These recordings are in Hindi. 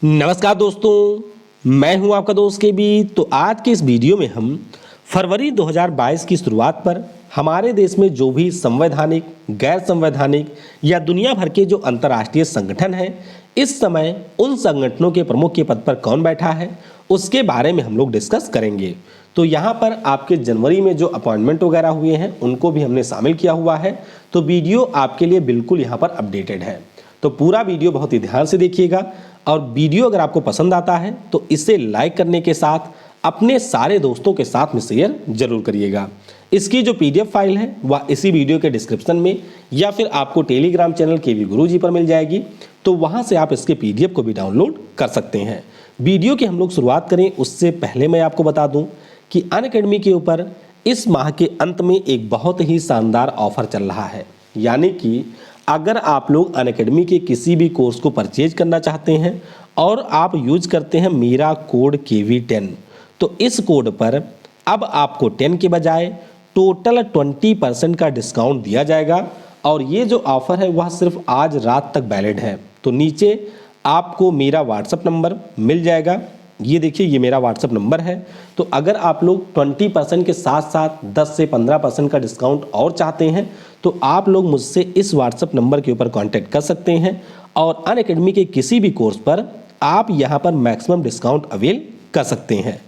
नमस्कार दोस्तों, मैं हूं आपका दोस्त के बी। तो आज के इस वीडियो में हम फरवरी 2022 की शुरुआत पर हमारे देश में जो भी संवैधानिक, गैर संवैधानिक या दुनिया भर के जो अंतर्राष्ट्रीय संगठन हैं, इस समय उन संगठनों के प्रमुख के पद पर कौन बैठा है, उसके बारे में हम लोग डिस्कस करेंगे। तो यहाँ पर आपके जनवरी में जो अपॉइंटमेंट वगैरह हुए हैं, उनको भी हमने शामिल किया हुआ है। तो वीडियो आपके लिए बिल्कुल यहाँ पर अपडेटेड है। तो पूरा वीडियो बहुत ही ध्यान से देखिएगा और वीडियो अगर आपको पसंद आता है तो इसे लाइक करने के साथ अपने सारे दोस्तों के साथ में शेयर जरूर करिएगा। इसकी जो पीडीएफ फाइल है वह इसी वीडियो के डिस्क्रिप्शन में या फिर आपको टेलीग्राम चैनल केवी गुरुजी पर मिल जाएगी। तो वहां से आप इसके पीडीएफ को भी डाउनलोड कर सकते हैं। वीडियो की हम लोग शुरुआत करें उससे पहले मैं आपको बता दूं कि अनअकैडमी के ऊपर इस माह के अंत में एक बहुत ही शानदार ऑफर चल रहा है। यानी कि अगर आप लोग अनअकैडमी के किसी भी कोर्स को परचेज करना चाहते हैं और आप यूज करते हैं मेरा कोड KV10, तो इस कोड पर अब आपको 10 के बजाय टोटल 20% का डिस्काउंट दिया जाएगा। और ये जो ऑफर है वह सिर्फ आज रात तक वैलिड है। तो नीचे आपको मेरा व्हाट्सएप नंबर मिल जाएगा। ये देखिए, ये मेरा व्हाट्सएप नंबर है। तो अगर आप लोग 20% के साथ साथ 10 से 15% का डिस्काउंट और चाहते हैं तो आप लोग मुझसे इस व्हाट्सएप नंबर के ऊपर कांटेक्ट कर सकते हैं और अनअकैडमी के किसी भी कोर्स पर आप यहां पर मैक्सिमम डिस्काउंट अवेल कर सकते हैं।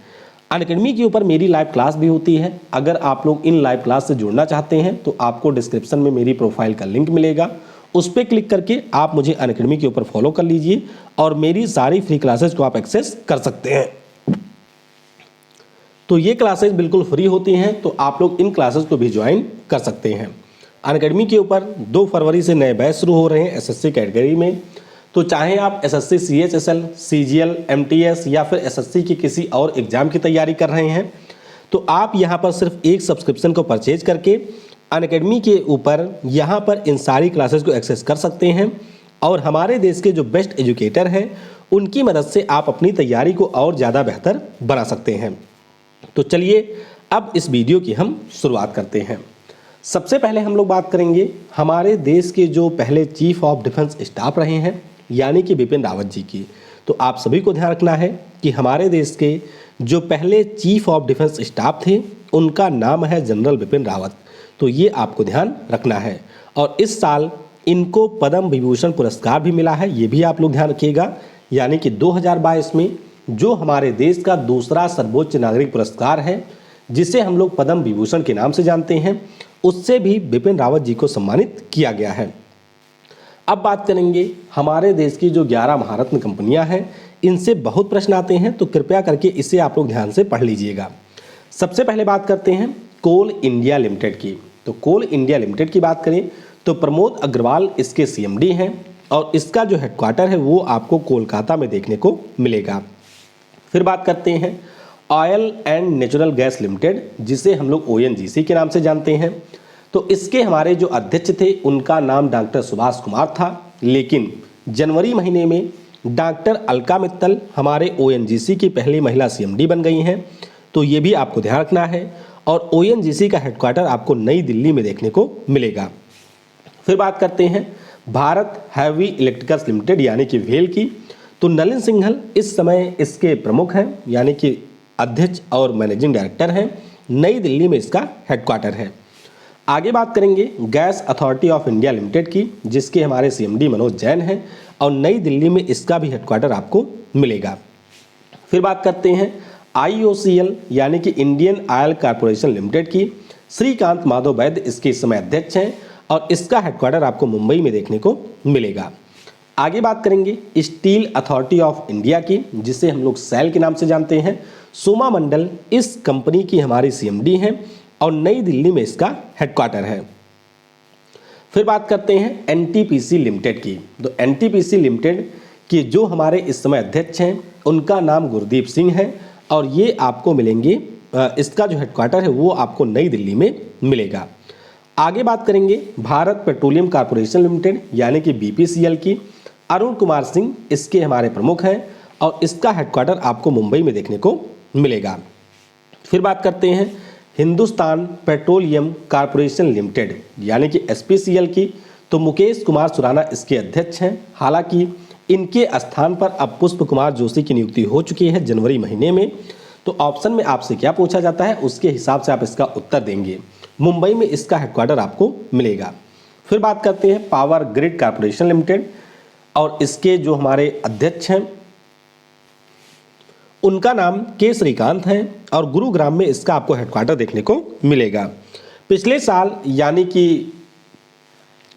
अनअकैडमी के ऊपर मेरी लाइव क्लास भी होती है। अगर आप लोग इन लाइव क्लास से जुड़ना चाहते हैं तो आपको डिस्क्रिप्शन में मेरी प्रोफाइल का लिंक मिलेगा, उस पर क्लिक करके आप मुझे अनअकैडमी के ऊपर फॉलो कर लीजिए और मेरी सारी फ्री क्लासेस को आप एक्सेस कर सकते हैं। तो ये क्लासेस बिल्कुल फ्री होती हैं, तो आप लोग इन क्लासेस को भी ज्वाइन कर सकते हैं। अनअकैडमी के ऊपर 2 फरवरी से नए बैच शुरू हो रहे हैं एसएससी कैटेगरी में। तो चाहे आप एसएससी CHSL, CGL, MTS या फिर एसएससी की किसी और एग्जाम की तैयारी कर रहे हैं तो आप यहाँ पर सिर्फ एक सब्सक्रिप्शन को परचेज करके अनअकैडमी के ऊपर यहाँ पर इन सारी क्लासेस को एक्सेस कर सकते हैं और हमारे देश के जो बेस्ट एजुकेटर हैं उनकी मदद से आप अपनी तैयारी को और ज़्यादा बेहतर बना सकते हैं। तो चलिए अब इस वीडियो की हम शुरुआत करते हैं। सबसे पहले हम लोग बात करेंगे हमारे देश के जो पहले चीफ ऑफ डिफेंस स्टाफ रहे हैं यानी कि बिपिन रावत जी की। तो आप सभी को ध्यान रखना है कि हमारे देश के जो पहले चीफ ऑफ डिफेंस स्टाफ थे उनका नाम है जनरल बिपिन रावत। तो ये आपको ध्यान रखना है और इस साल इनको पद्म विभूषण पुरस्कार भी मिला है, ये भी आप लोग ध्यान रखिएगा। यानी कि 2022 में जो हमारे देश का दूसरा सर्वोच्च नागरिक पुरस्कार है जिसे हम लोग पद्म विभूषण के नाम से जानते हैं, उससे भी बिपिन रावत जी को सम्मानित किया गया है। अब बात करेंगे हमारे देश की जो 11 महारत्न कंपनियां हैं, इनसे बहुत प्रश्न आते हैं, तो कृपया करके इसे आप लोग ध्यान से पढ़ लीजिएगा। सबसे पहले बात करते हैं कोल इंडिया लिमिटेड की। तो कोल इंडिया लिमिटेड की बात करें तो प्रमोद अग्रवाल इसके CMD हैं और इसका जो हेडक्वार्टर है वो आपको कोलकाता में देखने को मिलेगा। फिर बात करते हैं oil and natural gas limited, जिसे हम लोग ONGC के नाम से जानते हैं। तो इसके हमारे जो अध्यक्ष थे उनका नाम डॉक्टर सुभाष कुमार था, लेकिन जनवरी महीने में डॉक्टर अलका मित्तल हमारे ONGC की पहली महिला CMD बन गई हैं। तो ये भी आपको ध्यान रखना है और ONGC का हेडक्वार्टर आपको नई दिल्ली में देखने को मिलेगा। फिर बात करते हैं भारत हैवी इलेक्ट्रिकल्स लिमिटेड यानी कि भेल की। तो नलिन सिंघल इस समय इसके प्रमुख हैं यानी कि अध्यक्ष और मैनेजिंग डायरेक्टर हैं। नई दिल्ली में इसका हेडक्वार्टर है। आगे बात करेंगे gas authority of India limited की, जिसके हमारे CMD मनोज जैन हैं और नई दिल्ली में इसका भी हेडक्वार्टर आपको मिलेगा। फिर बात करते हैं IOCL यानी कि इंडियन ऑयल कॉर्पोरेशन लिमिटेड की। श्रीकांत माधव वैद्य इसके इस समय अध्यक्ष हैं और इसका हेडक्वार्टर आपको मुंबई में देखने को मिलेगा। आगे बात करेंगे स्टील अथॉरिटी ऑफ इंडिया की, जिसे हम लोग SAIL के नाम से जानते हैं। सोमा मंडल इस कंपनी की हमारी CMD हैं और नई दिल्ली में इसका हेडक्वार्टर है। फिर बात करते हैं NTPC लिमिटेड की। तो NTPC लिमिटेड के जो हमारे इस समय अध्यक्ष हैं उनका नाम गुरदीप सिंह है और ये आपको मिलेंगे, इसका जो हेडक्वार्टर है वो आपको नई दिल्ली में मिलेगा। आगे बात करेंगे भारत पेट्रोलियम कॉर्पोरेशन लिमिटेड यानी कि BPCL की। अरुण कुमार सिंह इसके हमारे प्रमुख हैं और इसका हेडक्वार्टर आपको मुंबई में देखने को मिलेगा। फिर बात करते हैं हिंदुस्तान पेट्रोलियम कॉर्पोरेशन लिमिटेड यानी कि SPCL की। तो मुकेश कुमार सुराना इसके अध्यक्ष हैं। हालांकि इनके स्थान पर अब पुष्प कुमार जोशी की नियुक्ति हो चुकी है जनवरी महीने में। तो ऑप्शन में आपसे क्या पूछा जाता है उसके हिसाब से आप इसका उत्तर देंगे। मुंबई में इसका हेडक्वार्टर आपको मिलेगा। फिर बात करते हैं पावर ग्रिड कॉर्पोरेशन लिमिटेड, और इसके जो हमारे अध्यक्ष हैं उनका नाम के श्रीकांत है, और गुरुग्राम में इसका आपको हेडक्वार्टर देखने को मिलेगा। पिछले साल यानी कि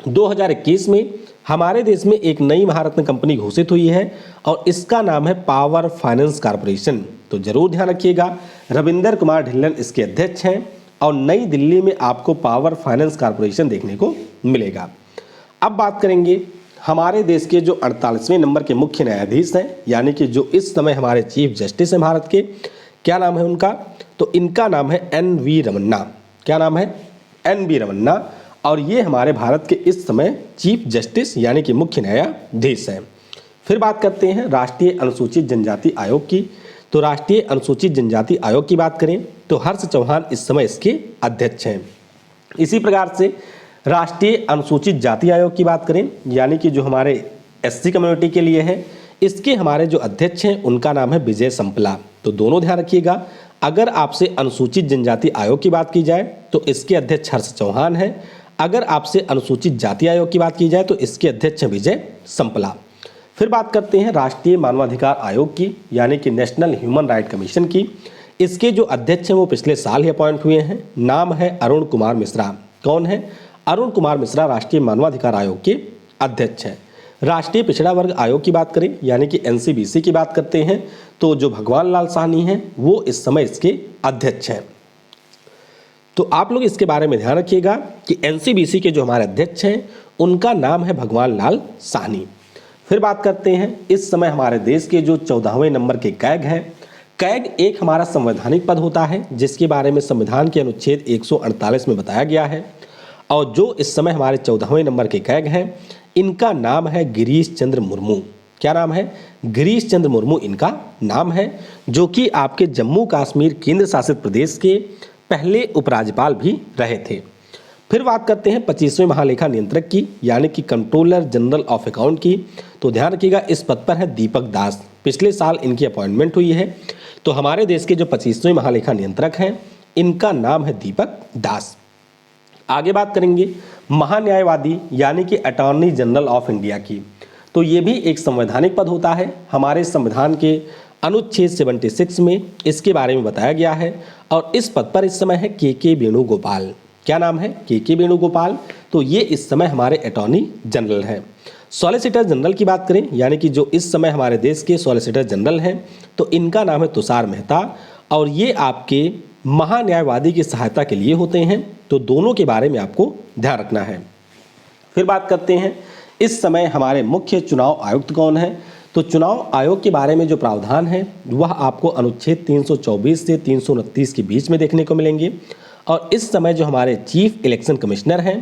2021 में हमारे देश में एक नई महारत्न कंपनी घोषित हुई है और इसका नाम है पावर फाइनेंस कॉर्पोरेशन। तो जरूर ध्यान रखिएगा, रविंदर कुमार ढिल्लन इसके अध्यक्ष हैं और नई दिल्ली में आपको पावर फाइनेंस कॉर्पोरेशन देखने को मिलेगा। अब बात करेंगे हमारे देश के जो 48वें नंबर के मुख्य न्यायाधीश हैं, यानी कि जो इस समय हमारे चीफ जस्टिस हैं भारत के, क्या नाम है उनका? तो इनका नाम है NV रमन्ना। क्या नाम है? NV रमन्ना। और ये हमारे भारत के इस समय चीफ जस्टिस यानी कि मुख्य न्यायाधीश हैं। फिर बात करते हैं राष्ट्रीय अनुसूचित जनजाति आयोग की। तो राष्ट्रीय अनुसूचित जनजाति आयोग की बात करें तो हर्ष चौहान इस समय इसके अध्यक्ष हैं। इसी प्रकार से राष्ट्रीय अनुसूचित जाति आयोग की बात करें, यानी कि जो हमारे SC कम्युनिटी के लिए है, इसके हमारे जो अध्यक्ष हैं उनका नाम है विजय संपला। तो दोनों ध्यान रखिएगा, अगर आपसे अनुसूचित जनजाति आयोग की बात की जाए तो इसके अध्यक्ष हर्ष चौहान है, अगर आपसे अनुसूचित जाति आयोग की बात की जाए तो इसके अध्यक्ष हैं विजय संपला। फिर बात करते हैं राष्ट्रीय मानवाधिकार आयोग की, यानी कि नेशनल ह्यूमन राइट कमीशन की। इसके जो अध्यक्ष हैं वो पिछले साल ही अपॉइंट हुए हैं, नाम है अरुण कुमार मिश्रा। कौन है? अरुण कुमार मिश्रा राष्ट्रीय मानवाधिकार आयोग के अध्यक्ष हैं। राष्ट्रीय पिछड़ा वर्ग आयोग की बात करें यानी कि NCBC की बात करते हैं तो जो भगवान लाल साहनी हैं वो इस समय इसके अध्यक्ष हैं। तो आप लोग इसके बारे में ध्यान रखिएगा कि NCBC के जो हमारे अध्यक्ष हैं उनका नाम है भगवान लाल साहनी। फिर बात करते हैं इस समय हमारे देश के जो 14वें नंबर के कैग हैं। कैग एक हमारा संवैधानिक पद होता है जिसके बारे में संविधान के अनुच्छेद 148 में बताया गया है, और जो इस समय हमारे 14वें नंबर के कैग हैं इनका नाम है गिरीश चंद्र मुर्मू। क्या नाम है? गिरीश चंद्र मुर्मू इनका नाम है, जो कि आपके जम्मू कश्मीर केंद्र शासित प्रदेश के पहले उपराज्यपाल भी रहे थे। फिर बात करते हैं 25वें महालेखा नियंत्रक की, यानी कि कंट्रोलर जनरल ऑफ अकाउंट की। तो ध्यान रखिएगा इस पद पर है दीपक दास। पिछले साल इनकी अपॉइंटमेंट हुई है। तो हमारे देश के जो 25वें महालेखा नियंत्रक हैं इनका नाम है दीपक दास। आगे बात करेंगे महान्यायवादी यानी कि अटॉर्नी जनरल ऑफ इंडिया की। तो ये भी एक संवैधानिक पद होता है। हमारे संविधान के अनुच्छेद 76 में इसके बारे में बताया गया है, और इस पद पर इस समय है के वेणुगोपाल। क्या नाम है? के वेणुगोपाल। तो ये इस समय हमारे अटॉर्नी जनरल हैं। सॉलिसिटर जनरल की बात करें, यानी कि जो इस समय हमारे देश के सॉलिसिटर जनरल हैं, तो इनका नाम है तुषार मेहता, और ये आपके महान्यायवादी की सहायता के लिए होते हैं। तो दोनों के बारे में आपको ध्यान रखना है। फिर बात करते हैं इस समय हमारे मुख्य चुनाव आयुक्त कौन है। तो चुनाव आयोग के बारे में जो प्रावधान है वह आपको अनुच्छेद 324 से 329 के बीच में देखने को मिलेंगे, और इस समय जो हमारे चीफ इलेक्शन कमिश्नर हैं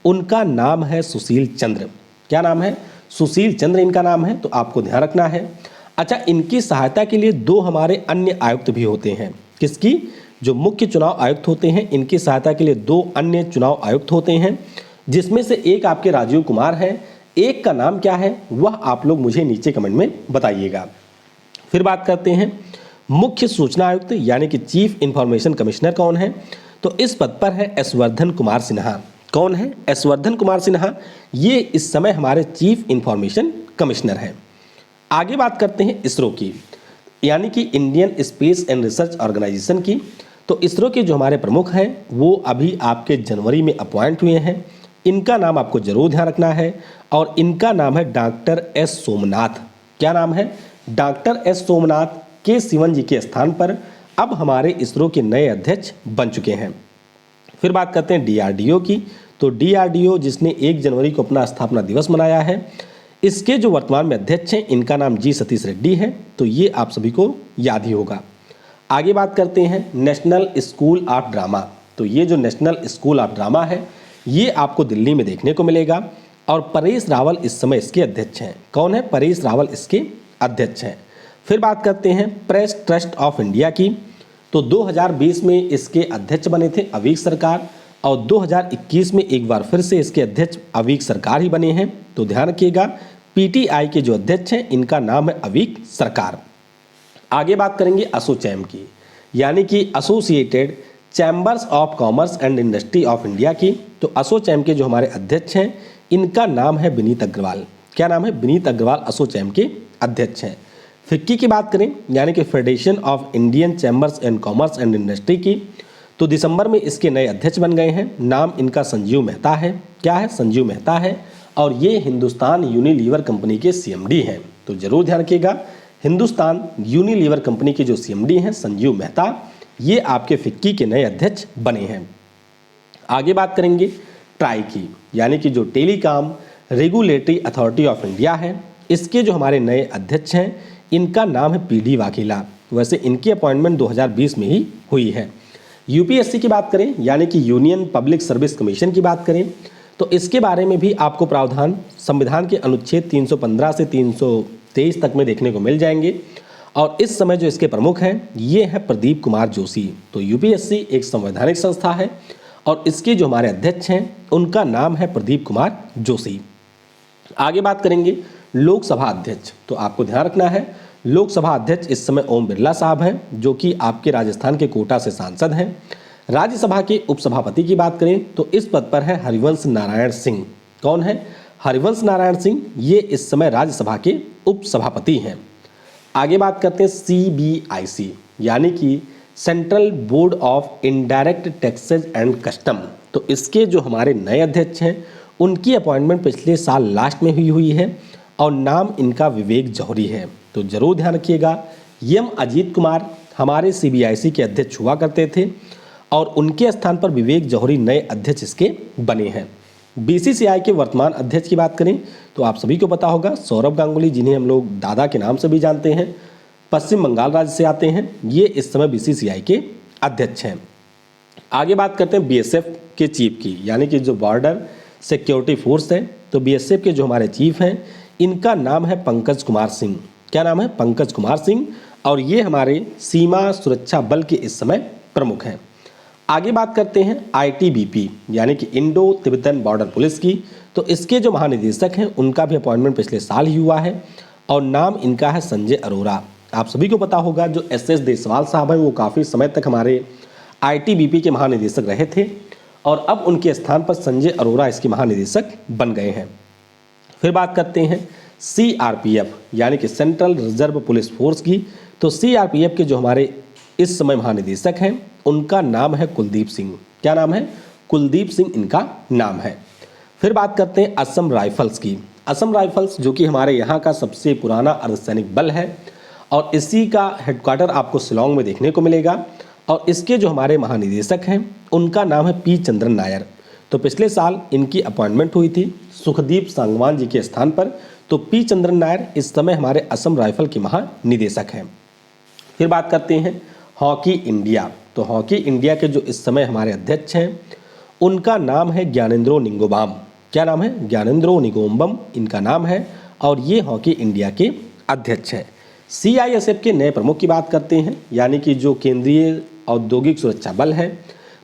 उनका नाम है सुशील चंद्र। क्या नाम है? सुशील चंद्र इनका नाम है। तो आपको ध्यान रखना है। अच्छा, इनकी सहायता के लिए दो हमारे अन्य आयुक्त भी होते हैं। किसकी? जो मुख्य चुनाव आयुक्त होते हैं इनकी सहायता के लिए दो अन्य चुनाव आयुक्त होते हैं, जिसमें से एक आपके राजीव कुमार हैं, एक का नाम क्या है वह आप लोग मुझे नीचे कमेंट में बताइएगा। फिर बात करते हैं मुख्य सूचना आयुक्त यानी कि चीफ इंफॉर्मेशन कमिश्नर कौन है। तो इस पद पर है यशवर्धन कुमार सिन्हा। कौन है? यशवर्धन कुमार सिन्हा। ये इस समय हमारे चीफ इंफॉर्मेशन कमिश्नर हैं। आगे बात करते हैं इसरो की, यानी कि Indian space and research organisation की। तो इसरो के जो हमारे प्रमुख हैं वो अभी आपके जनवरी में अपॉइंट हुए हैं। इनका नाम आपको जरूर ध्यान रखना है, और इनका नाम है डॉक्टर S सोमनाथ। क्या नाम है? डॉक्टर S सोमनाथ के सिवन जी के स्थान पर अब हमारे इसरो के नए अध्यक्ष बन चुके हैं। फिर बात करते हैं DRDO की। तो DRDO जिसने 1 जनवरी को अपना स्थापना दिवस मनाया है, इसके जो वर्तमान में अध्यक्ष हैं इनका नाम G सतीश रेड्डी है। तो ये आप सभी को याद ही होगा। आगे बात करते हैं नेशनल स्कूल ऑफ ड्रामा। तो ये जो नेशनल स्कूल ऑफ ड्रामा है ये आपको दिल्ली में देखने को मिलेगा, और परेश रावल इस समय इसके अध्यक्ष हैं। कौन है? परेश रावल इसके अध्यक्ष हैं। फिर बात करते हैं प्रेस ट्रस्ट ऑफ इंडिया की। तो 2020 में इसके अध्यक्ष बने थे अवीक सरकार, और 2021 में एक बार फिर से इसके अध्यक्ष अवीक सरकार ही बने हैं। तो ध्यान रखिएगा पीटीआई के जो अध्यक्ष हैं इनका नाम है अवीक सरकार। आगे बात करेंगे एसोचैम की, यानी कि associated chambers of commerce and industry of India की। तो एसोचैम के जो हमारे अध्यक्ष हैं इनका नाम है विनीत अग्रवाल। क्या नाम है? विनीत अग्रवाल एसोचैम के अध्यक्ष हैं। फिक्की की बात करें, यानी कि federation of Indian chambers and commerce and industry की, तो दिसंबर में इसके नए अध्यक्ष बन गए हैं। नाम इनका संजीव मेहता है। क्या है? संजीव मेहता है। और ये हिंदुस्तान यूनिलीवर कंपनी के सीएमडी हैं। तो जरूर ध्यान रखिएगा, हिंदुस्तान यूनिलीवर कंपनी के जो सीएमडी हैं संजीव मेहता, ये आपके फिक्की के नए अध्यक्ष बने हैं। आगे बात करेंगे ट्राई की, यानी कि जो telecom regulatory authority of India है, इसके जो हमारे नए अध्यक्ष हैं इनका नाम है पीडी वाघेला। वैसे इनकी अपॉइंटमेंट 2020 में ही हुई है। यूपीएससी की बात करें, यानी कि यूनियन पब्लिक सर्विस कमीशन की बात करें, तो इसके बारे में भी आपको प्रावधान संविधान के अनुच्छेद 315 से 323 तक में देखने को मिल जाएंगे। और इस समय जो इसके प्रमुख हैं ये है प्रदीप कुमार जोशी। तो यूपीएससी एक संवैधानिक संस्था है और इसके जो हमारे अध्यक्ष हैं उनका नाम है प्रदीप कुमार जोशी। आगे बात करेंगे लोकसभा अध्यक्ष। तो आपको ध्यान रखना है, लोकसभा अध्यक्ष इस समय ओम बिरला साहब हैं, जो कि आपके राजस्थान के कोटा से सांसद हैं। राज्यसभा के उपसभापति की बात करें तो इस पद पर है हरिवंश नारायण सिंह। कौन है? हरिवंश नारायण सिंह, ये इस समय राज्यसभा के उपसभापति हैं। आगे बात करते हैं सीबीआईसी, यानी कि central board of indirect taxes and custom. तो इसके जो हमारे नए अध्यक्ष हैं उनकी अपॉइंटमेंट पिछले साल लास्ट में हुई है और नाम इनका विवेक जौहरी है। तो जरूर ध्यान रखिएगा, एम अजीत कुमार हमारे सीबीआईसी के अध्यक्ष हुआ करते थे और उनके स्थान पर विवेक जौहरी नए अध्यक्ष इसके बने हैं। बीसीसीआई के वर्तमान अध्यक्ष की बात करें तो आप सभी को पता होगा सौरभ गांगुली, जिन्हें हम लोग दादा के नाम से भी जानते हैं, पश्चिम बंगाल राज्य से आते हैं। ये इस समय बीसीसीआई के अध्यक्ष हैं। आगे बात करते हैं बीएसएफ के चीफ की, यानी कि जो बॉर्डर सिक्योरिटी फोर्स है। तो बीएसएफ के जो हमारे चीफ हैं इनका नाम है पंकज कुमार सिंह। क्या नाम है? पंकज कुमार सिंह। और ये हमारे सीमा सुरक्षा बल के इस समय प्रमुख हैं। आगे बात करते हैं आईटीबीपी, यानी कि इंडो तिब्बतन बॉर्डर पुलिस की। तो इसके जो महानिदेशक हैं उनका भी अपॉइंटमेंट पिछले साल ही हुआ है और नाम इनका है संजय अरोरा। आप सभी को पता होगा जो एसएस देसवाल साहब हैं वो काफ़ी समय तक हमारे आईटीबीपी के महानिदेशक रहे थे और अब उनके स्थान पर संजय अरोरा इसके महानिदेशक बन गए हैं। फिर बात करते हैं सीआरपीएफ, यानी कि सेंट्रल रिजर्व पुलिस फोर्स की। तो सीआरपीएफ के जो हमारे इस समय महानिदेशक हैं उनका नाम है कुलदीप सिंह। क्या नाम है? कुलदीप सिंह इनका नाम है। फिर बात करते हैं असम राइफल्स की। असम राइफल्स जो कि हमारे यहाँ का सबसे पुराना अर्धसैनिक बल है और इसी का हेडक्वार्टर आपको शिलोंग में देखने को मिलेगा। और इसके जो हमारे महानिदेशक हैं उनका नाम है पी चंद्रन नायर। तो पिछले साल इनकी अपॉइंटमेंट हुई थी सुखदीप सांगवान जी के स्थान पर। तो पी चंद्रन नायर इस समय हमारे असम राइफल के महानिदेशक हैं। फिर बात करते हैं हॉकी इंडिया। तो हॉकी इंडिया के जो इस समय हमारे अध्यक्ष हैं उनका नाम है ज्ञानेंद्रो निंगोबाम। क्या नाम है? ज्ञानेंद्रो निंगोबम इनका नाम है और ये हॉकी इंडिया के अध्यक्ष हैं। सीआईएसएफ के नए प्रमुख की बात करते हैं, यानी कि जो केंद्रीय औद्योगिक सुरक्षा बल है।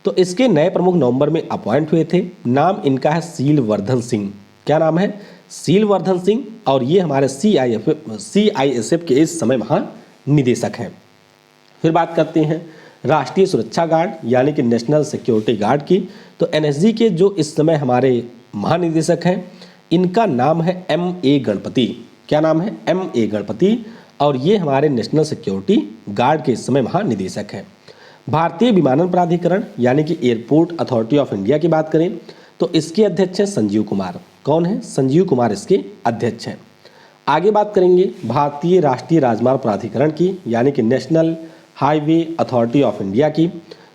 तो इसके नए प्रमुख नवंबर में अपॉइंट हुए थे। नाम इनका है सीलवर्धन सिंह। क्या नाम है? सीलवर्धन सिंह। और ये हमारे सीआईएसएफ के इस समय महानिदेशक हैं। फिर बात करते हैं राष्ट्रीय सुरक्षा गार्ड, यानी कि नेशनल सिक्योरिटी गार्ड की। तो एनएसजी के जो इस समय हमारे महानिदेशक हैं इनका नाम है एम.ए. गणपति। क्या नाम है? एम.ए. गणपति। और ये हमारे नेशनल सिक्योरिटी गार्ड के इस समय महानिदेशक हैं। भारतीय विमानन प्राधिकरण, यानी कि एयरपोर्ट अथॉरिटी ऑफ इंडिया की बात करें तो इसके अध्यक्ष हैं संजीव कुमार। कौन है? संजीव कुमार इसके अध्यक्ष हैं। आगे बात करेंगे भारतीय राष्ट्रीय राजमार्ग प्राधिकरण की, यानी कि national highway authority of India की।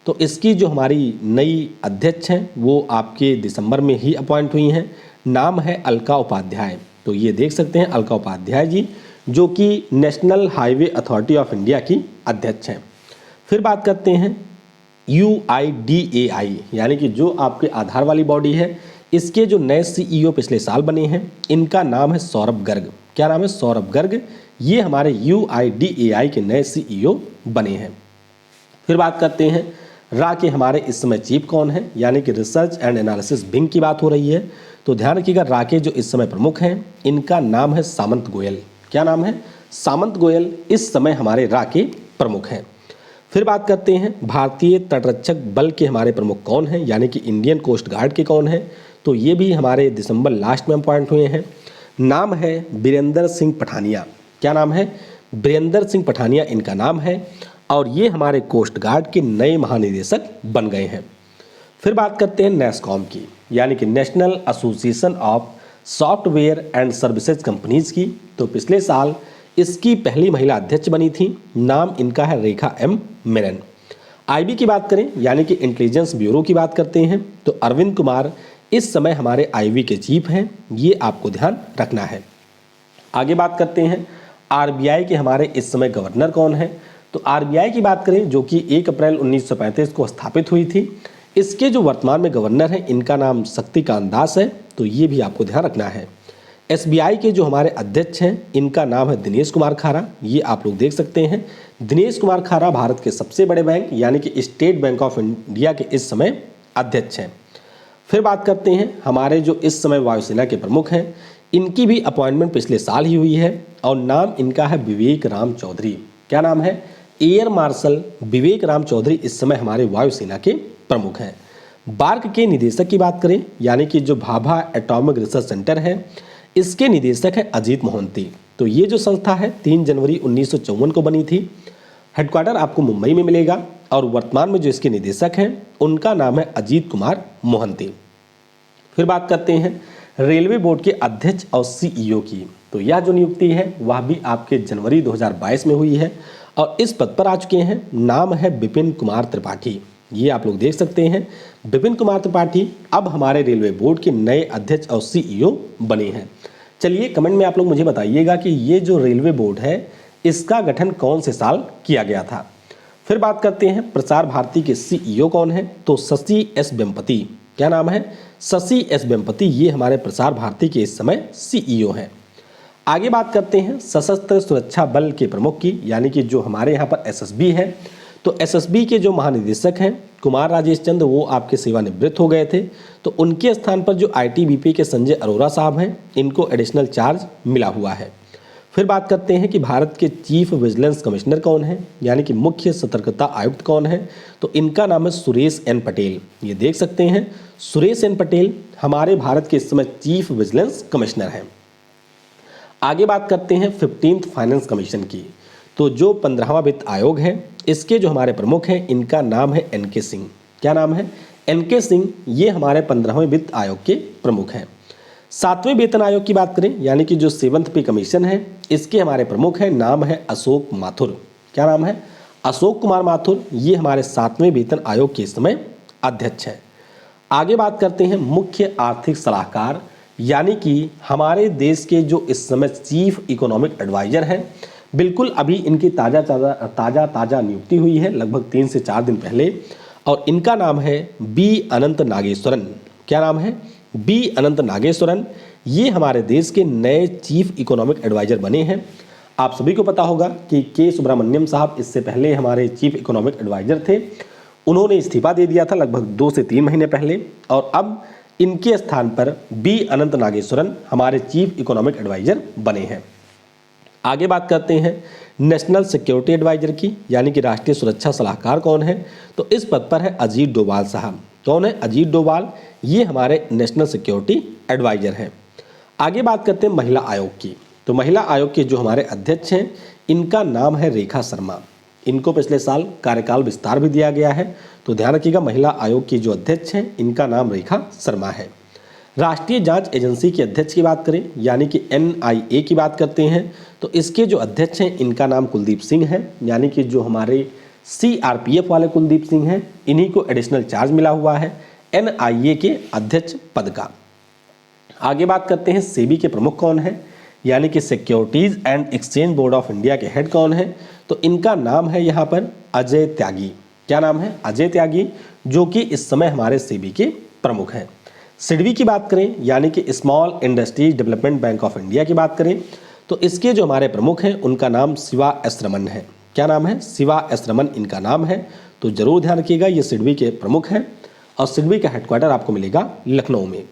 तो इसकी जो हमारी नई अध्यक्ष हैं वो आपके दिसंबर में ही अपॉइंट हुई हैं। नाम है अलका उपाध्याय। तो ये देख सकते हैं अलका उपाध्याय जी, जो कि national highway authority of India की अध्यक्ष हैं। फिर बात करते हैं UIDAI, यानी कि जो आपके आधार वाली बॉडी है, इसके जो नए CEO पिछले साल बने हैं इनका नाम है सौरभ गर्ग। क्या नाम है? सौरभ गर्ग। ये हमारे UIDAI के नए CEO बने हैं। फिर बात करते हैं रा के हमारे इस समय चीफ कौन है, यानी कि रिसर्च एंड एनालिसिस विंग की बात हो रही है। तो ध्यान रखिएगा राके जो इस समय प्रमुख हैं इनका नाम है सामंत गोयल। क्या नाम है? सामंत गोयल इस समय हमारे राके प्रमुख हैं। फिर बात करते हैं भारतीय तटरक्षक बल के हमारे प्रमुख कौन हैं, यानी कि इंडियन कोस्ट गार्ड के कौन हैं। तो ये भी हमारे दिसंबर लास्ट में अपॉइंट हुए हैं। नाम है बीरेंद्र सिंह पठानिया। क्या नाम है? बीरेंद्र सिंह पठानिया इनका नाम है और ये हमारे कोस्ट गार्ड के नए महानिदेशक बन गए हैं। फिर बात करते हैं नेस्कॉम की, यानी कि national association of software and services companies की। तो पिछले साल इसकी पहली महिला अध्यक्ष बनी थी। नाम इनका है रेखा एम मेनन। आईबी की बात करें, यानी कि इंटेलिजेंस ब्यूरो की बात करते हैं, तो अरविंद कुमार इस समय हमारे आईबी के चीफ हैं। ये आपको ध्यान रखना है। आगे बात करते हैं आरबीआई के हमारे इस समय गवर्नर कौन है। तो आरबीआई की बात करें जो कि 1 अप्रैल 1935 को स्थापित हुई थी, इसके जो वर्तमान में गवर्नर हैं इनका नाम शक्तिकांत दास है। तो ये भी आपको ध्यान रखना है। एसबीआई के जो हमारे अध्यक्ष हैं इनका नाम है दिनेश कुमार खारा। ये आप लोग देख सकते हैं। दिनेश कुमार खारा भारत के सबसे बड़े बैंक यानी कि स्टेट बैंक ऑफ इंडिया के इस समय अध्यक्ष हैं। फिर बात करते हैं हमारे जो इस समय वायुसेना के प्रमुख हैं, इनकी भी अपॉइंटमेंट पिछले साल ही हुई है और नाम इनका है विवेक राम चौधरी। क्या नाम है? एयर मार्शल विवेक राम चौधरी इस समय हमारे वायुसेना के प्रमुख हैं। बार्क के निदेशक की बात करें, यानी कि जो भाभा एटॉमिक रिसर्च सेंटर है, इसके निदेशक हैं अजीत मोहंती। तो ये जो संस्था है 3 जनवरी 1954 को बनी थी। हेडक्वार्टर आपको मुंबई में मिलेगा और वर्तमान में जो इसके निदेशक हैं उनका नाम है अजीत कुमार मोहंती। फिर बात करते हैं रेलवे बोर्ड के अध्यक्ष और सीईओ की। तो यह जो नियुक्ति है वह भी आपके जनवरी 2022 में हुई है और इस पद पर आ चुके हैं। नाम है विपिन कुमार त्रिपाठी। ये आप लोग देख सकते हैं। विपिन कुमार त्रिपाठी अब हमारे रेलवे बोर्ड के नए अध्यक्ष और सीईओ बने हैं। चलिए कमेंट में आप लोग मुझे बताइएगा कि ये जो रेलवे बोर्ड है इसका गठन कौन से साल किया गया था। फिर बात करते हैं प्रसार भारती के सीईओ कौन है। तो शशि एस वेम्पति। क्या नाम है? शशि एस वेम्पति। ये हमारे प्रसार भारती के इस समय सीईओ हैं। आगे बात करते हैं सशस्त्र सुरक्षा बल के प्रमुख की, यानी कि जो हमारे यहाँ पर एसएसबी है। तो एसएसबी के जो महानिदेशक हैं कुमार राजेश चंद्र, वो आपके सेवानिवृत्त हो गए थे। तो उनके स्थान पर जो आईटीबीपी के संजय अरोरा साहब हैं, इनको एडिशनल चार्ज मिला हुआ है। फिर बात करते हैं कि भारत के चीफ विजिलेंस कमिश्नर कौन है, यानी कि मुख्य सतर्कता आयुक्त कौन है। तो इनका नाम है सुरेश एन पटेल। ये देख सकते हैं सुरेश एन पटेल हमारे भारत के इस समय चीफ विजिलेंस कमिश्नर हैं। आगे बात करते हैं 15th फाइनेंस कमीशन की। तो जो 15वां वित्त आयोग है इसके जो हमारे प्रमुख हैं इनका नाम है एनके सिंह। क्या नाम है? एनके सिंह। ये हमारे 15वें वित्त आयोग के प्रमुख हैं। 7वें वेतन आयोग की बात करें, यानी कि जो 7th पे कमीशन है, इसके हमारे प्रमुख हैं। नाम है अशोक माथुर। क्या नाम है? अशोक कुमार माथुर। ये हमारे 7वें वेतन आयोग के इस समय अध्यक्ष हैं। आगे बात करते हैं मुख्य आर्थिक सलाहकार, यानी कि हमारे देश के जो इस समय चीफ इकोनॉमिक एडवाइजर हैं। बिल्कुल अभी इनकी ताज़ा नियुक्ति हुई है लगभग 3 से 4 दिन पहले और इनका नाम है बी अनंत नागेश्वरन। क्या नाम है? बी अनंत नागेश्वरन। ये हमारे देश के नए चीफ इकोनॉमिक एडवाइजर बने हैं। आप सभी को पता होगा कि के सुब्रमण्यम साहब इससे पहले हमारे चीफ इकोनॉमिक एडवाइजर थे। उन्होंने इस्तीफा दे दिया था लगभग 2 से 3 महीने पहले और अब इनके स्थान पर बी अनंत नागेश्वरन हमारे चीफ इकोनॉमिक एडवाइजर बने हैं। आगे बात करते हैं नेशनल सिक्योरिटी एडवाइजर की, यानी कि राष्ट्रीय सुरक्षा सलाहकार कौन है। तो इस पद पर है अजीत डोभाल साहब। कौन है? अजीत डोभाल। ये हमारे नेशनल सिक्योरिटी एडवाइजर हैं। आगे बात करते हैं महिला आयोग की। तो महिला आयोग के जो हमारे अध्यक्ष हैं इनका नाम है रेखा शर्मा। इनको पिछले साल कार्यकाल विस्तार भी दिया गया है। तो ध्यान रखिएगा महिला आयोग की जो अध्यक्ष हैं इनका नाम रेखा शर्मा है। राष्ट्रीय जांच एजेंसी के अध्यक्ष की बात करें, यानी कि एनआईए की बात करते हैं, तो इसके जो अध्यक्ष हैं इनका नाम कुलदीप सिंह है, यानी कि जो हमारे सीआरपीएफ वाले कुलदीप सिंह हैं, इन्हीं को एडिशनल चार्ज मिला हुआ है एनआईए के अध्यक्ष पद का। आगे बात करते हैं सेबी के प्रमुख कौन है, यानी कि securities and exchange board of India के हेड कौन है। तो इनका नाम है यहाँ पर अजय त्यागी। क्या नाम है? अजय त्यागी, जो कि इस समय हमारे सेबी के प्रमुख हैं। सिडबी की बात करें, यानी कि small industries development bank of India की बात करें, तो इसके जो हमारे प्रमुख हैं उनका नाम शिवा एस रमन है। क्या नाम है? शिवा एस रमन इनका नाम है। तो जरूर ध्यान रखिएगा ये सिडबी के प्रमुख हैं और सिडबी का हेडक्वार्टर आपको मिलेगा लखनऊ में।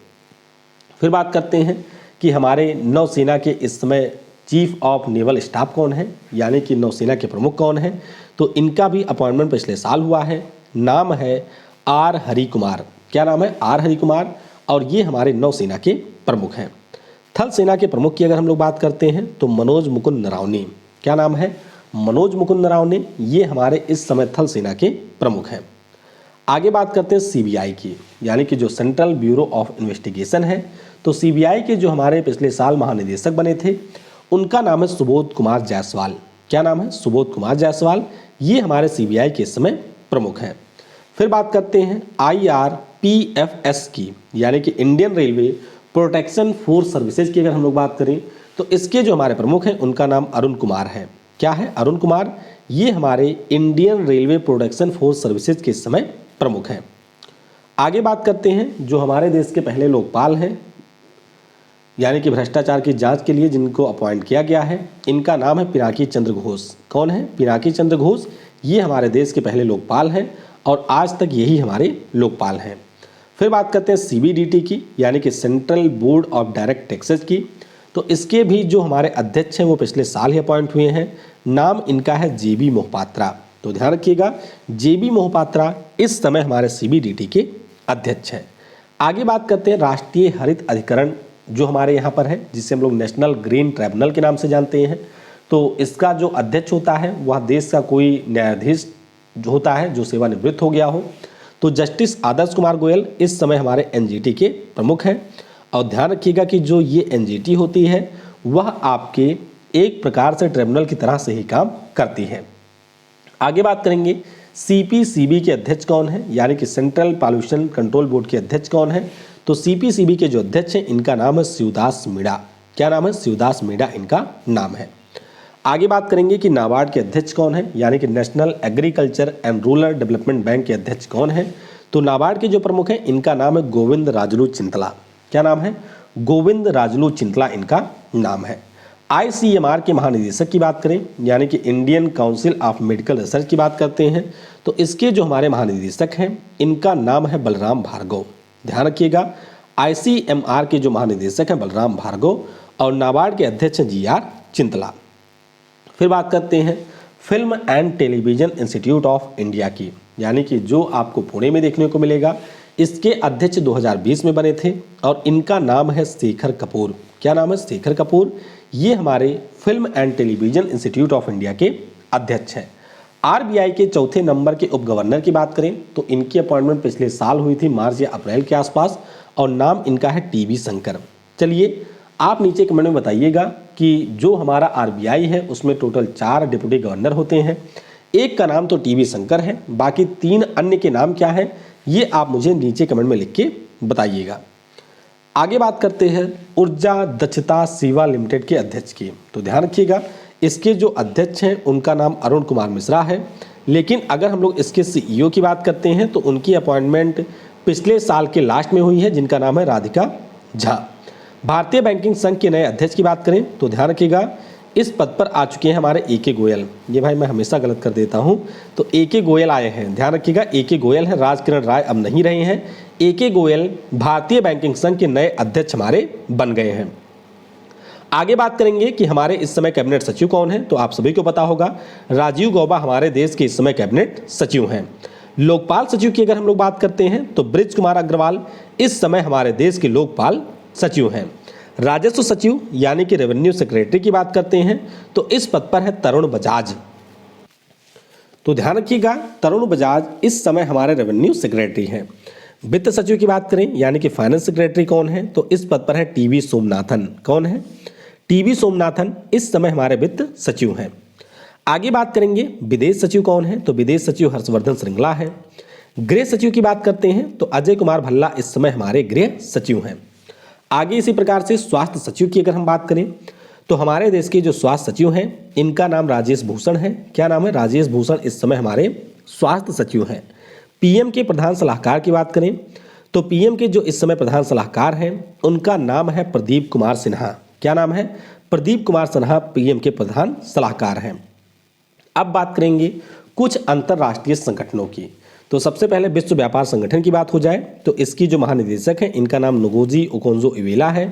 फिर बात करते हैं कि हमारे नौसेना के इस समय चीफ ऑफ नेवल स्टाफ कौन है, यानी कि नौसेना के प्रमुख कौन है। तो इनका भी अपॉइंटमेंट पिछले साल हुआ है। नाम है आर हरि कुमार। क्या नाम है? आर हरि कुमार। और ये हमारे नौसेना के प्रमुख हैं। थल सेना के प्रमुख की अगर हम लोग बात करते हैं तो मनोज मुकुंद नरावने। क्या नाम है? मनोज मुकुंद नरावने। ये हमारे इस समय थल सेना के प्रमुख हैं। आगे बात करते हैं सीबीआई की, यानी कि जो सेंट्रल ब्यूरो ऑफ इन्वेस्टिगेशन है। तो सीबीआई के जो हमारे पिछले साल महानिदेशक बने थे उनका नाम है सुबोध कुमार जायसवाल। क्या नाम है? सुबोध कुमार जायसवाल। ये हमारे सीबीआई के इस समय प्रमुख हैं। फिर बात करते हैं IRPFS की, यानी कि Indian railway protection force services की अगर हम लोग बात करें तो इसके जो हमारे प्रमुख हैं उनका नाम अरुण कुमार है। क्या है? अरुण कुमार। ये हमारे Indian railway protection force services के इस समय प्रमुख हैं। आगे बात करते हैं जो हमारे देश के पहले लोकपाल हैं, यानी कि भ्रष्टाचार की जांच के लिए जिनको अपॉइंट किया गया है, इनका नाम है पिनाकी चंद्र घोष। कौन है? पिनाकी चंद्र घोष। ये हमारे देश के पहले लोकपाल हैं और आज तक यही हमारे लोकपाल हैं। फिर बात करते हैं CBDT की, यानी कि central board of direct taxes की। तो इसके भी जो हमारे अध्यक्ष हैं वो पिछले साल ही अपॉइंट हुए हैं। नाम इनका है JB मोहपात्रा। तो ध्यान रखिएगा, JB मोहपात्रा इस समय हमारे CBDT के अध्यक्ष हैं। आगे बात करते हैं राष्ट्रीय हरित अधिकरण जो हमारे यहाँ पर है, जिसे हम लोग नेशनल ग्रीन ट्राइब्यूनल के नाम से जानते हैं। तो इसका जो अध्यक्ष होता है वह देश का कोई न्यायाधीश जो होता है जो सेवानिवृत्त हो गया हो। तो जस्टिस आदर्श कुमार गोयल इस समय हमारे NGT के प्रमुख हैं। और ध्यान रखिएगा कि जो ये NGT होती है वह आपके एक प्रकार से ट्रिब्यूनल की तरह से ही काम करती है। आगे बात करेंगे CPCB के अध्यक्ष कौन है, यानी कि सेंट्रल पॉल्यूशन कंट्रोल बोर्ड के अध्यक्ष कौन है। तो CPCB के जो अध्यक्ष हैं इनका नाम है शिवदास मीणा। क्या नाम है? शिवदास मीणा इनका नाम है। आगे बात करेंगे कि नाबार्ड के अध्यक्ष कौन है, यानी कि national agriculture and rural development bank के अध्यक्ष कौन है। तो नाबार्ड के जो प्रमुख हैं इनका नाम है गोविंद राजलू चिंतला। क्या नाम है? गोविंद राजलू चिंतला इनका नाम है। ICMR के महानिदेशक की बात करें, यानी कि Indian council of medical research की बात करते हैं, तो इसके जो हमारे महानिदेशक हैं इनका नाम है बलराम भार्गव। ध्यान रखिएगा, ICMR के जो महानिदेशक हैं बलराम भार्गव और नाबार्ड के अध्यक्ष हैं GR चिंतला। फिर बात करते हैं film and television institute of India की, यानी कि जो आपको पुणे में देखने को मिलेगा। इसके अध्यक्ष 2020 में बने थे और इनका नाम है शेखर कपूर। क्या नाम है? शेखर कपूर। ये हमारे film and television institute of India के अध्यक्ष हैं। RBI के चौथे नंबर के उप गवर्नर की बात करें तो इनकी अपॉइंटमेंट पिछले साल हुई थी मार्च या अप्रैल के आसपास और नाम इनका है TB शंकर। चलिए आप नीचे कमेंट में बताइएगा कि जो हमारा RBI है उसमें टोटल 4 डिप्टी गवर्नर होते हैं। एक का नाम तो TB शंकर है, बाकी 3 अन्य के नाम क्या है ये आप मुझे नीचे कमेंट में लिख के बताइएगा। आगे बात करते हैं ऊर्जा दक्षता सेवा लिमिटेड के अध्यक्ष की। तो ध्यान रखिएगा, इसके जो अध्यक्ष हैं उनका नाम अरुण कुमार मिश्रा है, लेकिन अगर हम लोग इसके CEO की बात करते हैं तो उनकी अपॉइंटमेंट पिछले साल के लास्ट में हुई है, जिनका नाम है राधिका झा। भारतीय बैंकिंग संघ के नए अध्यक्ष की बात करें तो ध्यान रखिएगा, इस पद पर आ चुके हैं हमारे AK गोयल। ये भाई मैं हमेशा गलत कर देता हूं, तो AK गोयल आए हैं। ध्यान रखिएगा, AK गोयल है, राजकिरण राय अब नहीं रहे हैं। AK गोयल भारतीय बैंकिंग संघ के नए अध्यक्ष हमारे बन गए हैं। आगे बात करेंगे कि हमारे इस समय कैबिनेट सचिव कौन है, तो आप सभी को पता होगा राजीव गौबा हमारे देश के इस समय कैबिनेट सचिव हैं। लोकपाल सचिव की अगर हम लोग बात करते हैं तो ब्रिज कुमार अग्रवाल इस समय हमारे देश के लोकपाल सचिव हैं। राजस्व सचिव यानी कि रेवेन्यू सेक्रेटरी की बात करते हैं तो इस पद पर है तरुण बजाज। तो ध्यान रखिएगा, तरुण बजाज इस समय हमारे रेवेन्यू सेक्रेटरी हैं। वित्त सचिव की बात करें यानी कि फाइनेंस सेक्रेटरी कौन है, तो इस पद पर है TB सोमनाथन। कौन है? TB सोमनाथन इस समय हमारे वित्त सचिव हैं। आगे बात करेंगे विदेश सचिव कौन है, तो विदेश सचिव हर्षवर्धन श्रृंगला है। गृह सचिव की बात करते हैं तो अजय कुमार भल्ला इस समय हमारे गृह सचिव हैं। आगे इसी प्रकार से स्वास्थ्य सचिव की अगर हम बात करें तो हमारे देश के जो स्वास्थ्य सचिव हैं इनका नाम राजेश भूषण है। क्या नाम है? राजेश भूषण इस समय हमारे स्वास्थ्य सचिव हैं। PM के प्रधान सलाहकार की बात करें तो PM के जो इस समय प्रधान सलाहकार हैं उनका नाम है प्रदीप कुमार सिन्हा। क्या नाम है? प्रदीप कुमार सिन्हा PM के प्रधान सलाहकार हैं। अब बात करेंगे कुछ अंतर्राष्ट्रीय संगठनों की। तो सबसे पहले विश्व व्यापार संगठन की बात हो जाए तो इसकी जो महानिदेशक हैं इनका नाम नोगोजी ओकोंजो-इवेला है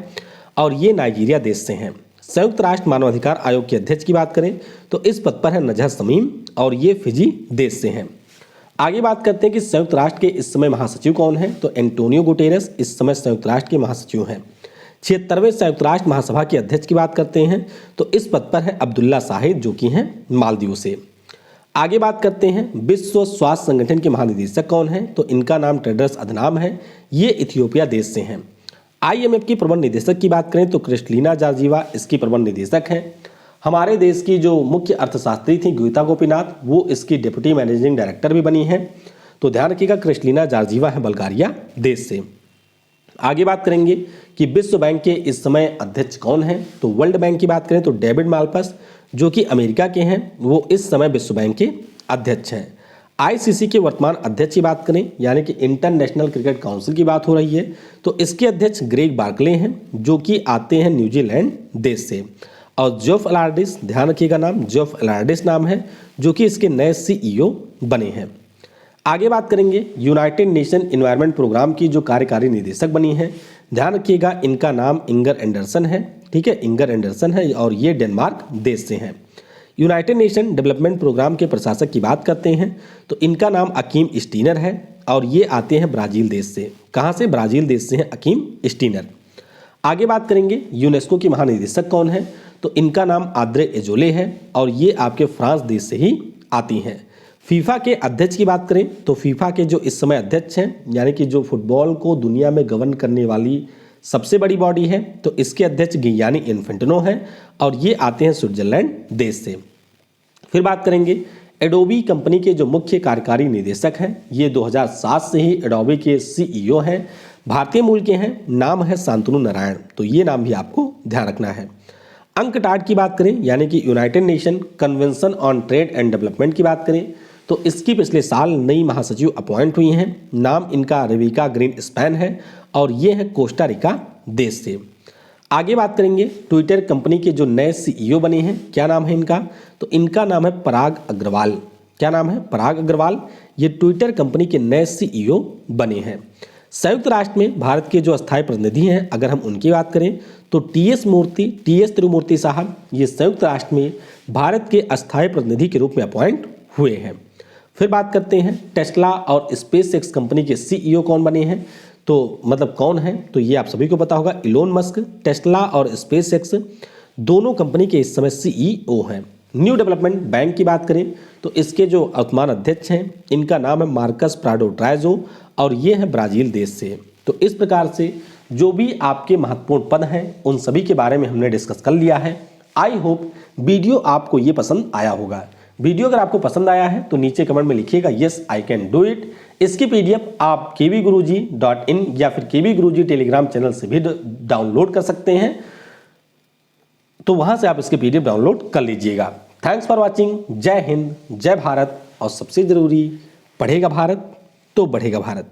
और ये नाइजीरिया देश से हैं। संयुक्त राष्ट्र मानवाधिकार आयोग के अध्यक्ष की बात करें तो इस पद पर है नजहत समीम और ये फिजी देश से हैं। आगे बात करते हैं कि संयुक्त राष्ट्र के इस समय महासचिव कौन हैं, तो एंटोनियो गुटेरेस इस समय संयुक्त राष्ट्र के महासचिव हैं। 76वें संयुक्त राष्ट्र महासभा के अध्यक्ष की बात करते हैं तो इस पद पर है अब्दुल्ला शाहिद जो कि हैं मालदीव से। आगे बात करते हैं विश्व स्वास्थ्य संगठन के महानिदेशक कौन हैं, तो इनका नाम टेड्रस अधनाम है, ये इथियोपिया देश से हैं। IMF की प्रबंध निदेशक की बात करें तो क्रिस्टलीना जॉर्जिवा इसकी प्रबंध निदेशक हैं। हमारे देश की जो मुख्य अर्थशास्त्री थी गीता गोपीनाथ वो इसकी डिप्टी मैनेजिंग डायरेक्टर भी बनी हैं। तो ध्यान रखिएगा क्रिस्टलीना जॉर्जिवा है बल्गारिया देश से। आगे बात करेंगे कि विश्व बैंक के इस समय अध्यक्ष कौन हैं, तो वर्ल्ड बैंक की बात करें तो डेविड माल्पस जो कि अमेरिका के हैं वो इस समय विश्व बैंक के अध्यक्ष हैं। ICC के वर्तमान अध्यक्ष की बात करें यानी कि इंटरनेशनल क्रिकेट काउंसिल की बात हो रही है तो इसके अध्यक्ष ग्रेग बार्कले हैं जो कि आते हैं न्यूजीलैंड देश से। और जेफ एलार्डिस, ध्यान रखिएगा नाम जेफ एलार्डिस नाम है जो कि इसके नए CEO बने हैं। आगे बात करेंगे यूनाइटेड नेशन एनवायरनमेंट प्रोग्राम की जो कार्यकारी निदेशक बनी है, ध्यान रखिएगा इनका नाम इंगर एंडरसन है। ठीक है, इंगर एंडरसन है और ये डेनमार्क देश से हैं। यूनाइटेड नेशन डेवलपमेंट प्रोग्राम के प्रशासक की बात करते हैं तो इनका नाम अकीम स्टीनर है और ये आते हैं ब्राज़ील देश से। कहाँ से? ब्राज़ील देश से हैं अकीम स्टीनर। आगे बात करेंगे यूनेस्को की महानिदेशक कौन है, तो इनका नाम आद्रे एजोले है और ये आपके फ्रांस देश से ही आती हैं। फीफा के अध्यक्ष की बात करें तो फीफा के जो इस समय अध्यक्ष हैं यानी कि जो फुटबॉल को दुनिया में गवर्न करने वाली सबसे बड़ी बॉडी है तो इसके अध्यक्ष गियानी इन्फेंटिनो हैं और ये आते हैं स्विट्जरलैंड देश से। फिर बात करेंगे एडोबी कंपनी के जो मुख्य कार्यकारी निदेशक हैं ये 2007 से ही एडोबी के CEO हैं, भारतीय मूल के हैं, नाम है शांतनु नारायण, तो ये नाम भी आपको ध्यान रखना है। अंकटाड की बात करें यानी कि United nation convention on trade and development की बात करें तो इसकी पिछले साल नई महासचिव अपॉइंट हुई हैं, नाम इनका रेविका ग्रीन स्पैन है और ये है कोस्टा रिका देश से। आगे बात करेंगे ट्विटर कंपनी के जो नए CEO बने हैं, क्या नाम है इनका, तो इनका नाम है पराग अग्रवाल। क्या नाम है? पराग अग्रवाल। ये ट्विटर कंपनी के नए CEO बने हैं। संयुक्त राष्ट्र में भारत के जो अस्थायी प्रतिनिधि हैं अगर हम उनकी बात करें तो TS तिरुमूर्ति साहब ये संयुक्त राष्ट्र में भारत के अस्थायी प्रतिनिधि के रूप में अपॉइंट हुए हैं। फिर बात करते हैं टेस्ला और SpaceX कंपनी के CEO कौन बने हैं, तो मतलब कौन है, तो ये आप सभी को पता होगा इलोन मस्क। टेस्ला और SpaceX दोनों कंपनी के इस समय CEO हैं। न्यू डेवलपमेंट बैंक की बात करें तो इसके जो वर्तमान अध्यक्ष हैं इनका नाम है मार्कस प्राडो ट्राइजो और ये है ब्राज़ील देश से। तो इस प्रकार से जो भी आपके महत्वपूर्ण पद हैं उन सभी के बारे में हमने डिस्कस कर लिया है। आई होप वीडियो आपको ये पसंद आया होगा। वीडियो अगर आपको पसंद आया है तो नीचे कमेंट में लिखिएगा yes I can do it. इसकी PDF आप kvguruji.in या फिर KB गुरुजी टेलीग्राम चैनल से भी डाउनलोड कर सकते हैं, तो वहां से आप इसके PDF डाउनलोड कर लीजिएगा। Thanks for watching. जय हिंद, जय भारत और सबसे जरूरी, पढ़ेगा भारत तो बढ़ेगा भारत।